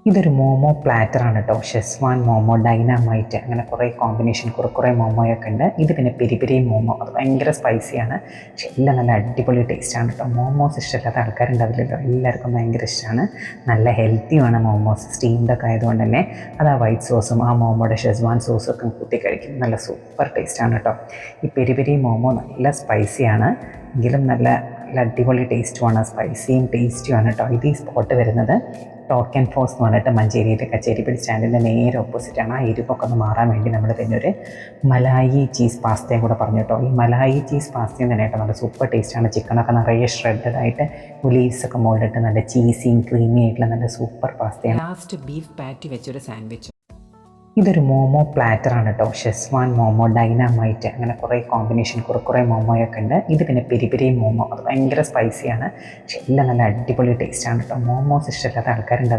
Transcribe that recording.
ഇതൊരു മോമോ പ്ലാറ്ററാണ് കേട്ടോ. Schezwan momo, dynamite, അങ്ങനെ കുറേ കോമ്പിനേഷൻ കുറേ മോമോയൊക്കെ ഉണ്ട്. ഇത് പിന്നെ പെരി പെരി മോമോ, അത് ഭയങ്കര സ്പൈസിയാണ്. പക്ഷെ എല്ലാം നല്ല അടിപൊളി ടേസ്റ്റാണ് കേട്ടോ. മോമോസ് ഇഷ്ടമില്ലാത്ത ആൾക്കാരുണ്ടാവില്ലല്ലോ, എല്ലാവർക്കും ഭയങ്കര ഇഷ്ടമാണ്. നല്ല ഹെൽത്തിയുമാണ് മോമോസ്. സ്റ്റീംഡൊക്കെ ആയതുകൊണ്ട് തന്നെ അത് ആ വൈറ്റ് സോസും ആ മോമോയുടെ ഷെസ്വാൻ സോസും ഒക്കെ കൂട്ടി കഴിക്കും. നല്ല സൂപ്പർ ടേസ്റ്റാണ് കേട്ടോ. ഈ പെരി പെരി മോമോ നല്ല സ്പൈസിയാണ് എങ്കിലും നല്ല അടിപൊളി ടേസ്റ്റുമാണ്. സ്പൈസിയും ടേസ്റ്റിയുമാണ് കേട്ടോ. ഇത് ഈ സ്പോട്ട് വരുന്നത് ടോർക്ക് ആൻഡ് ഫോഴ്സ് എന്ന് പറഞ്ഞിട്ട് മഞ്ചേരിയിലെ കച്ചേരിപ്പടി സ്റ്റാൻഡിൻ്റെ നേരെ ഓപ്പോസിറ്റാണ്. ആ എരിവൊക്കെ ഒന്ന് മാറാൻ വേണ്ടി നമ്മൾ പിന്നെ ഒരു മലായി ചീസ് പാസ്തയും കൂടെ പറഞ്ഞു കേട്ടോ. ഈ മലായി ചീസ് പാസ്തയും തന്നെ കേട്ടോ നല്ല സൂപ്പർ ടേസ്റ്റാണ്. ചിക്കനൊക്കെ നിറയെ ഷ്രെഡഡ് ആയിട്ട് ഉലീസൊക്കെ മുകളിലിട്ട് നല്ല ചീസിയും ക്രീമി ആയിട്ടുള്ള നല്ല സൂപ്പർ പാസ്തയാണ്. ലാസ്റ്റ് ബീഫ് പാറ്റി വെച്ചൊരു സാൻഡ്വിച്ച്. ഇതൊരു മോമോ പ്ലാറ്ററാണ് കേട്ടോ. ഷെസ്വാൻ മോമോ, ഡൈനാമൈറ്റ്, അങ്ങനെ കുറേ കോമ്പിനേഷൻ കുറേ മോമോയൊക്കെ ഉണ്ട്. ഇത് പിന്നെ പെരി പെരി മോമോ, അത് ഭയങ്കര സ്പൈസിയാണ്. പക്ഷെ എല്ലാം നല്ല അടിപൊളി ടേസ്റ്റാണ് കേട്ടോ. മോമോസ് ഇഷ്ടമില്ലാത്ത ആൾക്കാരുണ്ടാവില്ല.